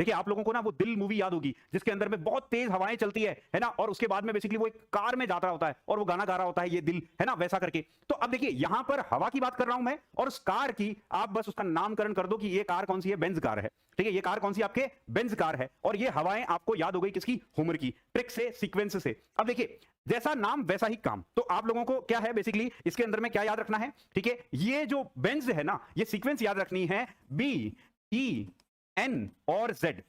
ठीक है, आप लोगों को ना वो दिल मूवी याद होगी जिसके अंदर में बहुत तेज हवाएं चलती है ना, और उसके बाद में बेसिकली वो एक कार में जाता होता है और वो गाना गा रहा होता है ये दिल, है ना, वैसा करके। तो अब देखिए यहां पर हवा की बात कर रहा हूं मैं, और उस कार की आप बस उसका नामकरण कर दो कि ये कार कौन सी है, बेंज कार है। ठीक है, ये कार कौन सी आपके, बेंज कार है, और ये हवाएं आपको याद हो गई किसकी, होमर की, ट्रिक से, सीक्वेंस से। अब देखिए जैसा नाम वैसा ही काम, तो आप लोगों को क्या है बेसिकली इसके अंदर में क्या याद रखना है, ठीक है, ये जो बेंज है ना, ये सीक्वेंस याद रखनी है, बी ई एन और जेड,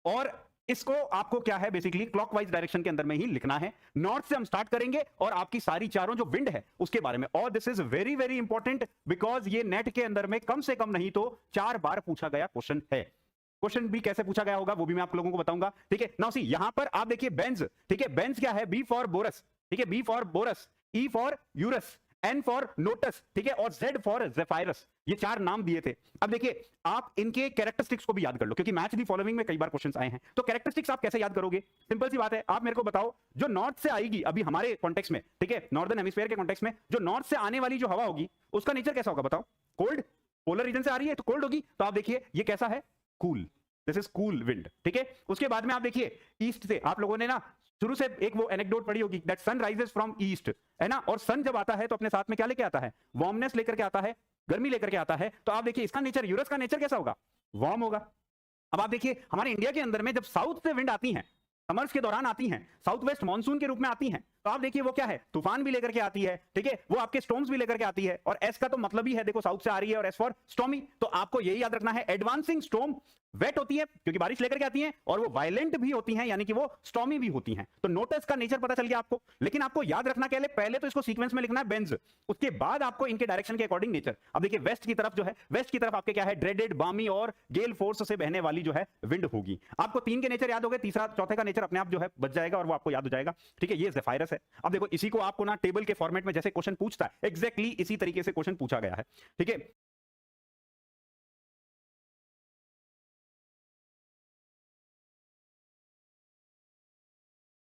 और इसको आपको क्या है बेसिकली क्लॉकवाइज डायरेक्शन के अंदर में ही लिखना है। नॉर्थ से हम स्टार्ट करेंगे और आपकी सारी चारों जो विंड है उसके बारे में, और this is very very important because ये नेट के अंदर में कम से कम नहीं तो 4 बार पूछा गया क्वेश्चन है। क्वेश्चन भी कैसे पूछा गया होगा वो भी मैं आप लोगों को बताऊंगा। ठीक है, नाउ सी यहां पर आप देखिए बेंज, ठीक है, बेंज क्या है, बी फॉर बोरस, ठीक है, B for Boreas, E for Eurus, N for Notus, ठीक है, और जेड फॉर जेफायरस, ये 4 नाम दिए थे। अब देखिए आप इनके कैरेक्टरिस्टिक्स को भी याद कर लो, क्योंकि मैच दी फॉलोइंग में कई बार क्वेश्चंस आए हैं, तो कैरेक्टरिस्टिक्स आप कैसे याद करोगे, सिंपल सी बात है, आप मेरे को बताओ जो नॉर्थ से आएगी अभी हमारे कॉन्टेक्स्ट में, ठीक है, नॉर्दर्न हेमिस्फीयर के कॉन्टेक्स्ट में जो नॉर्थ से आने वाली जो हवा होगी उसका नेचर कैसा होगा बताओ, कोल्ड, पोलर रीजन से आ रही है तो कोल्ड होगी, तो आप देखिए ये कैसा है, cool, this is cool wind. ठीक है, उसके बाद में आप देखिए ईस्ट से, आप लोगों ने ना शुरू से एक वो एनेक्डोट पढ़ी होगी that sun rises from east, है ना, और सन जब आता है तो अपने साथ में क्या लेके आता है, वार्मनेस लेकर के आता है, गर्मी लेकर के आता है। तो आप देखिए इसका नेचर, यूरस का नेचर कैसा होगा, वार्म होगा। अब आप देखिए हमारे इंडिया के अंदर में जब साउथ से विंड आती हैं, समर्स के दौरान आती हैं, साउथ वेस्ट मानसून के रूप में आती हैं, तो आप देखिए वो क्या है, तूफान भी लेकर के आती है, ठीक है, वो आपके स्टॉर्म्स भी लेकर के आती है, और एस का तो मतलब ही है देखो साउथ से आ रही है, और एस फॉर स्टॉर्मी, तो आपको यही याद रखना है, एडवांसिंग स्टॉर्म वेट होती है क्योंकि बारिश लेकर के आती हैं, और वो वायलेंट भी होती हैं यानी कि वो स्टॉर्मी भी होती हैं। तो नोटिस का नेचर पता चल गया आपको, लेकिन आपको याद रखना क्या है, पहले तो इसको सीक्वेंस में लिखना है बेंज, उसके बाद आपको इनके डायरेक्शन के अकॉर्डिंग नेचर। अब देखिए वेस्ट की तरफ जो है, वेस्ट की तरफ आपके क्या है, ड्रेडेड, बामी और गेल फोर्स से बहने वाली जो है विंड होगी। आपको 3 के नेचर याद हो गए, तीसरा चौथे का नेचर अपने आप जो है बच जाएगा और वो आपको याद हो जाएगा। ठीक है, ये जेफायरस है। अब देखो इसी को आपको ना टेबल के फॉर्मेट में जैसे क्वेश्चन पूछता है एग्जैक्टली इसी तरीके से क्वेश्चन पूछा गया है। ठीक है,